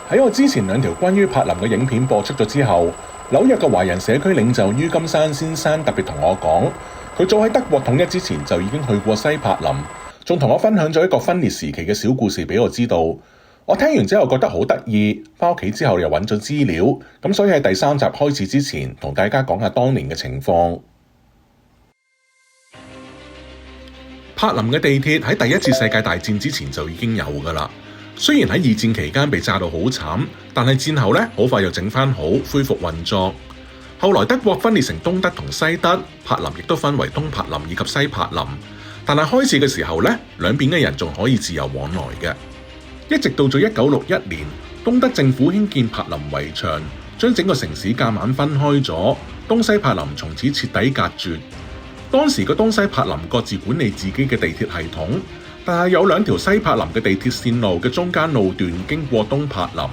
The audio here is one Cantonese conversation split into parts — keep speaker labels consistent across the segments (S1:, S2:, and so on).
S1: 喺我之前兩條關於柏林嘅影片播出咗之後，紐約嘅華人社區領袖于金山先生特別同我講，佢早喺德國統一之前就已經去過西柏林，仲同我分享咗一個分裂時期嘅小故事俾我知道。我聽完之後覺得好得意，返屋企之後又揾咗資料，咁所以喺第3集開始之前，同大家講下當年嘅情況。柏林嘅地鐵喺第一次世界大戰之前就已經有㗎啦。雖然喺2戰期間被炸到好慘，但係戰後呢，好快又整返好，恢復運作。後來德國分裂成東德同西德，柏林亦都分為東柏林以及西柏林。但係開始嘅時候呢，兩邊嘅人仲可以自由往來嘅。一直到咗1961年，東德政府興建柏林圍牆，將整個城市夾硬分開咗，東西柏林從此徹底隔絕。當時個東西柏林各自管理自己嘅地鐵系統。但係有2條西柏林嘅地鐵線路嘅中間路段經過東柏林，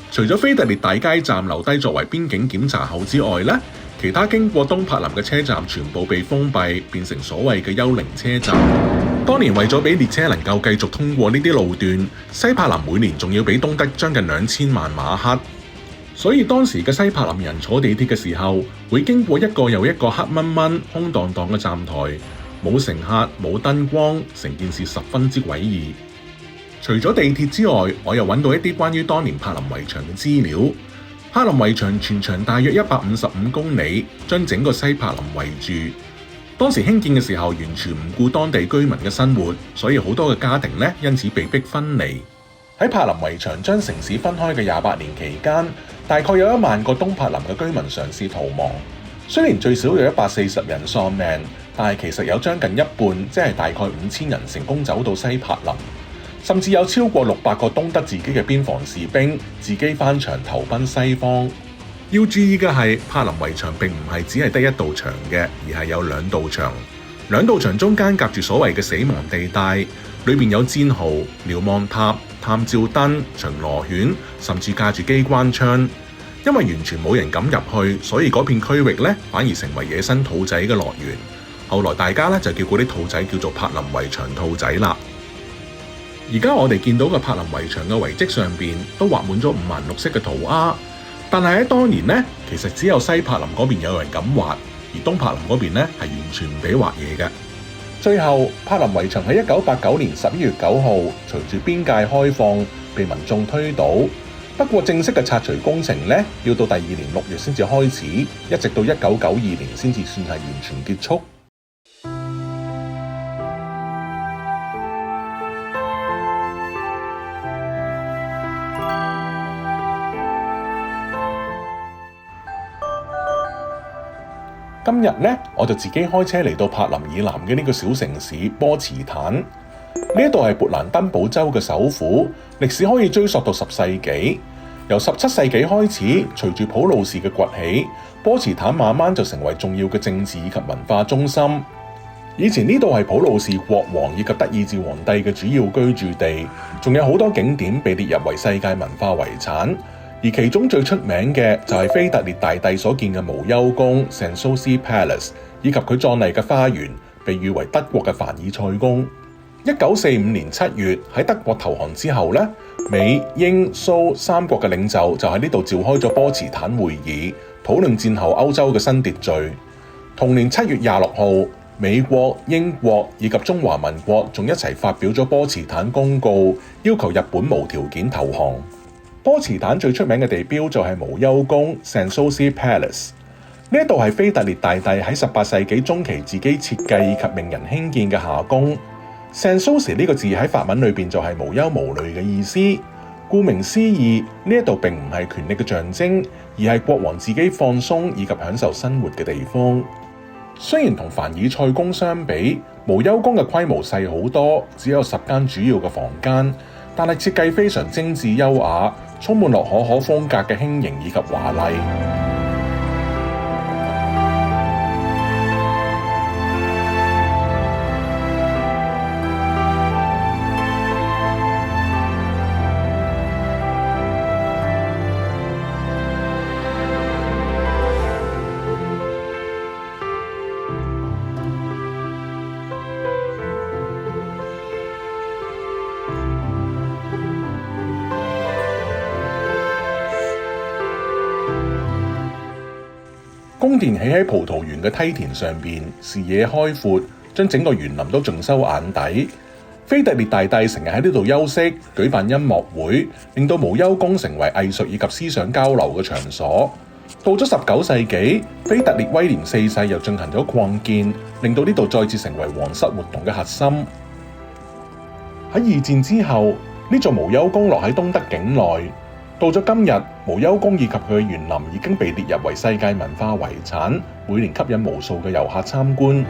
S1: 除咗菲特烈大街站留低作為邊境檢查口之外呢，其他經過東柏林嘅車站全部被封閉，變成所謂嘅幽靈車站。當年為咗俾列車能夠繼續通過呢啲路段，西柏林每年仲要俾東德將近2000萬馬克，所以當時嘅西柏林人坐地鐵嘅時候，會經過一個又一個黑蚊蚊、空蕩蕩嘅站台。冇乘客，冇燈光，成件事十分之詭異。除咗地鐵之外，我又揾到一啲關於當年柏林圍牆嘅資料。柏林圍牆全長大約155公里，將整個西柏林圍住。當時興建嘅時候，完全唔顧當地居民嘅生活，所以好多嘅家庭呢，因此被迫分離。喺柏林圍牆將城市分開嘅28年期間，大概有1萬個東柏林嘅居民嘗試逃亡。雖然最少有140人喪命，但係其實有將近一半，即係大概5000人成功走到西柏林，甚至有超過600個東德自己嘅邊防士兵自己翻牆投奔西方。要注意嘅係，柏林圍牆並唔係只係得一道牆嘅，而係有2道牆。2道牆中間夾住所謂嘅死亡地帶，裏面有戰壕、瞭望塔、探照燈、巡邏犬，甚至架住機關槍。因為完全冇人敢入去，所以嗰片區域呢，反而成為野生兔仔嘅樂園。後來大家呢，就叫嗰啲兔仔叫做柏林圍牆兔仔啦。而家我哋見到嘅柏林圍牆嘅遺跡上邊都畫滿咗五顏六色嘅塗鴉，但係喺當年呢，其實只有西柏林嗰邊有人敢畫，而東柏林嗰邊呢，係完全唔俾畫嘢嘅。最後，柏林圍牆喺1989年11月9號隨住邊界開放被民眾推倒。不過正式嘅拆除工程呢，要到第2年6月先至開始，一直到1992年先至算係完全結束。今日呢，我就自己開車嚟到柏林以南嘅呢個小城市波茨坦。呢度係勃蘭登堡州嘅首府，歷史可以追溯到10世紀。由17世紀開始，隨住普魯士嘅崛起，波茨坦慢慢就成為重要嘅政治以及文化中心。以前呢度係普魯士國王以及德意志皇帝嘅主要居住地，仲有好多景點被列入為世界文化遺產。而其中最出名嘅就係菲特烈大帝所建嘅無憂宮 Sanssouci Palace， 以及佢壯麗嘅花園，被譽為德國嘅凡爾賽宮。1945年7月喺德國投降之後呢，美、英、蘇3國嘅領袖就喺呢度召開咗波茨坦會議，討論戰後歐洲嘅新秩序。同年7月26號，美國、英國以及中華民國仲一齊發表咗波茨坦公告，要求日本無條件投降。波茨坦最出名嘅地標就係無憂宮 Sanssouci Palace。呢度係菲特烈大帝喺18世紀中期自己設計以及命人興建嘅夏宮。Sanssouci 呢個字喺法文裏邊就係無憂無慮嘅意思。顧名思義，呢度並唔係權力嘅象徵，而係國王自己放鬆以及享受生活嘅地方。雖然同凡爾賽宮相比，無憂宮嘅規模細好多，只有10間主要嘅房間，但係設計非常精緻優雅，充滿洛可可風格嘅輕盈以及華麗。宮殿起喺葡萄園嘅梯田上邊，視野開闊，將整個園林都盡收眼底。腓特烈大帝成日喺呢度休息，舉辦音樂會，令到無憂宮成為藝術以及思想交流嘅場所。到咗19世紀，腓特烈威廉4世又進行咗擴建，令到呢度再次成為皇室活動嘅核心。喺2戰之後，呢座無憂宮落喺東德境內。到咗今日，無憂宮以及佢嘅園林已經被列入為世界文化遺產，每年吸引無數嘅遊客參觀。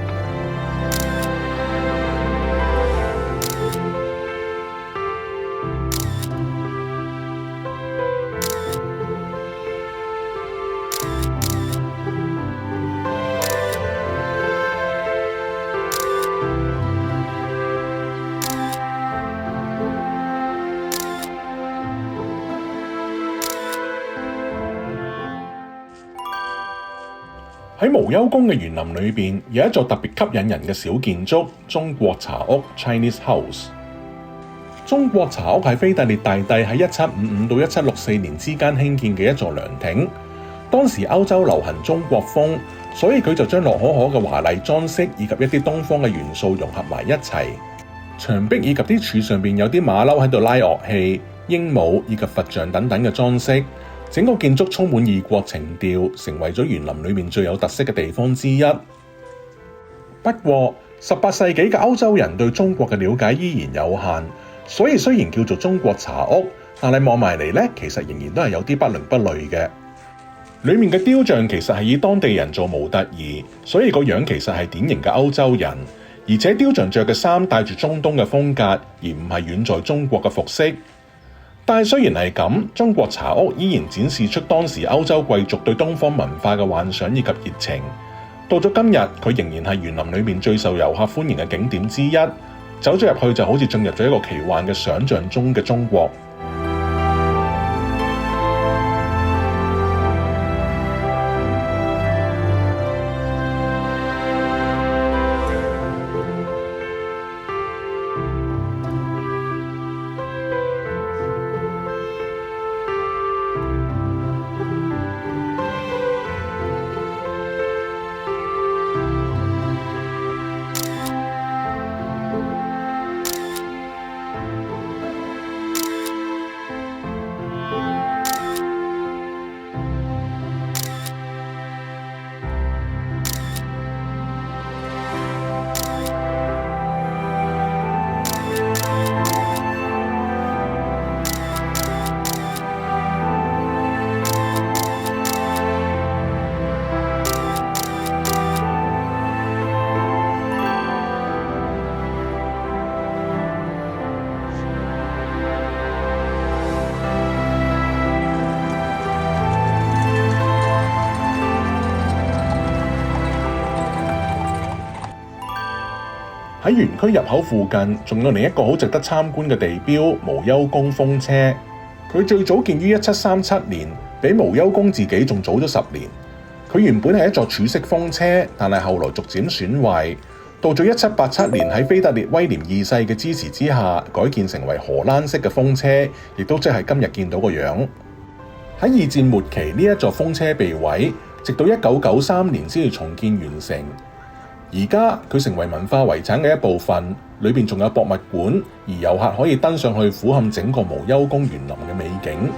S1: 喺無憂宮嘅園林裏邊，有一座特別吸引人嘅小建築——中國茶屋 （Chinese House）。中國茶屋係腓特烈大帝喺1755到1764年之間興建嘅一座涼亭。當時歐洲流行中國風，所以佢就將樂可可嘅華麗裝飾以及一啲東方嘅元素融合埋一齊。牆壁以及啲柱上邊有啲馬騮喺度拉樂器、鸚鵡以及佛像等等嘅裝飾。整個建築充滿異國情調，成為咗園林裏面最有特色嘅地方之一。不過，18世紀嘅歐洲人對中國嘅了解依然有限，所以雖然叫做中國茶屋，但係望埋嚟咧，其實仍然都係有啲不倫不類嘅。裡面嘅雕像其實係以當地人做模特兒，所以個樣其實係典型嘅歐洲人，而且雕像着嘅衫帶住中東嘅風格，而唔係遠在中國嘅服飾。但係雖然係咁，中國茶屋依然展示出當時歐洲貴族對東方文化嘅幻想以及熱情。到咗今日，佢仍然係園林裏面最受遊客歡迎嘅景點之一。走咗入去就好似進入咗一個奇幻嘅想像中嘅中國。喺園區入口附近，仲有另一個好值得參觀嘅地標——無憂宮風車。佢最早建於1737年，比無憂宮自己仲早咗10年。佢原本係一座柱式風車，但係後來逐漸損壞。到咗1787年，喺腓特烈威廉2世嘅支持之下，改建成為荷蘭式嘅風車，亦都即係今日見到個樣。喺2戰末期，呢一座風車被毀，直到1993年先至重建完成。而家佢成為文化遺產嘅一部分，裏邊仲有博物館，而遊客可以登上去俯瞰整個無憂宮園林嘅美景。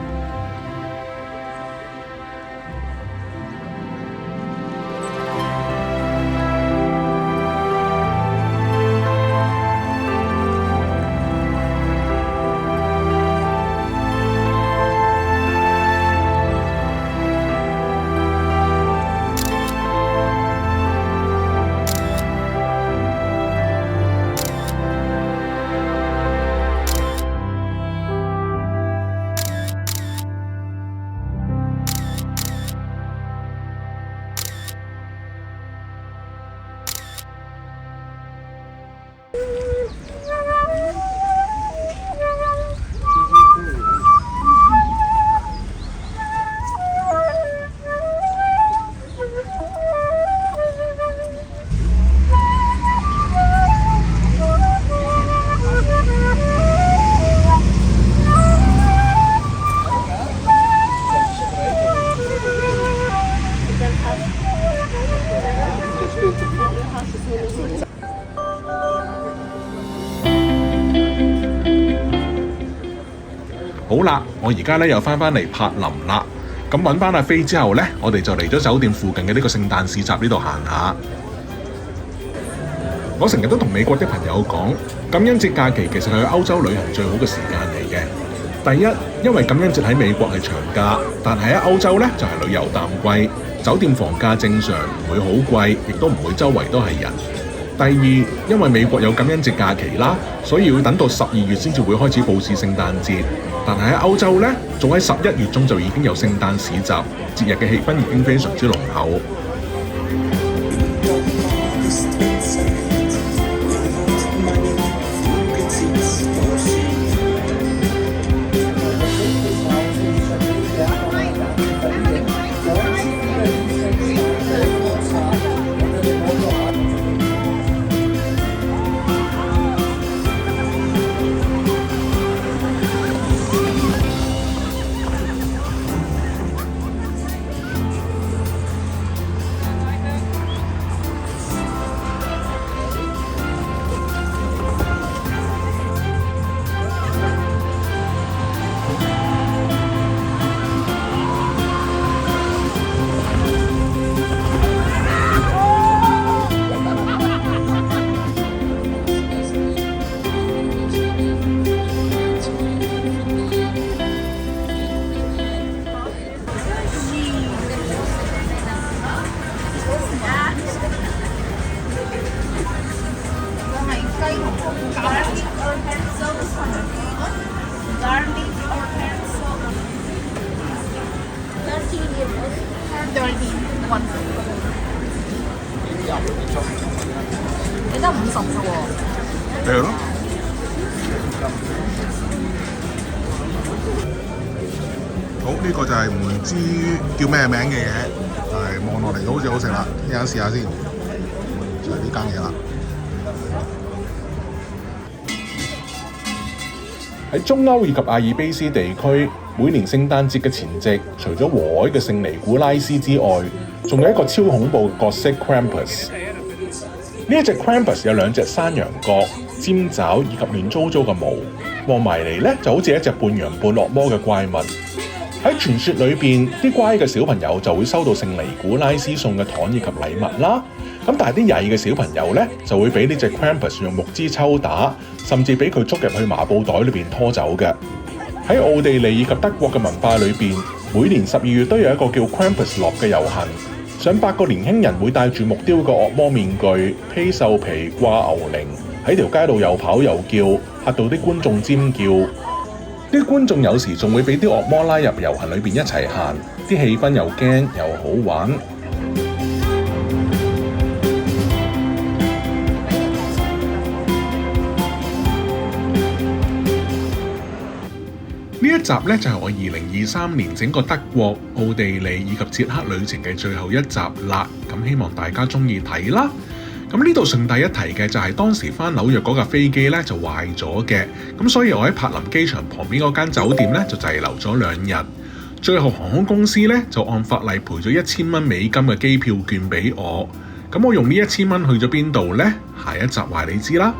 S1: 好啦，我而家咧又翻嚟柏林啦。咁揾翻阿飛之後咧，我哋就嚟咗酒店附近嘅呢個聖誕市集呢度行下。我成日都同美國啲朋友講，感恩節假期其實係去歐洲旅行最好嘅時間嚟嘅。第一，因為感恩節喺美國係長假，但係喺歐洲咧就係旅遊淡季，酒店房價正常，唔會好貴，亦都唔會周圍都係人。第二，因為美國有感恩節假期啦，所以要等到12月先至會開始佈置聖誕節。但係喺歐洲呢，早喺11月中就已經有聖誕市集，節日嘅氣氛已經非常之濃厚。
S2: 你得50啫喎。
S1: 係咯。
S3: 好，呢個就係唔知叫咩名嘅嘢，係望落嚟都好似好食啦，一陣試下先，就係呢間嘢啦。
S1: 喺中歐以及阿爾卑斯地區，每年聖誕節嘅前夕，除咗和藹嘅聖尼古拉斯之外，仲有一個超恐怖嘅角色 Krampus。呢一隻 Krampus 有2隻山羊角、尖爪以及亂糟糟嘅毛，望埋嚟咧就好似一隻半羊半惡魔嘅怪物。喺傳說裏邊，啲乖嘅小朋友就會收到聖尼古拉斯送嘅糖以及禮物啦。咁但係啲曳嘅小朋友咧就會俾呢隻 Krampus 用木枝抽打，甚至俾佢捉入去麻布袋裏邊拖走嘅。喺奧地利以及德國嘅文化裏邊，每年12月都有一個叫 Krampus 樂嘅遊行，上百個年輕人會戴住木雕嘅惡魔面具、披獸皮、掛牛鈴，喺條街度又跑又叫，嚇到啲觀眾尖叫。啲觀眾有時仲會俾啲惡魔拉入遊行裏邊一齊行，啲氣氛又驚又好玩。呢一集咧就係我2023年整個德國、奧地利以及捷克旅程嘅最後一集啦。咁希望大家中意睇啦。咁呢度順帶一提嘅就係當時返紐約嗰架飛機咧就壞咗嘅，咁所以我喺柏林機場旁邊嗰間酒店咧就滯留咗2日。最後航空公司咧就按法例賠咗1000蚊美金嘅機票券俾我。咁我用呢1000蚊去咗邊度呢？下一集話你知啦。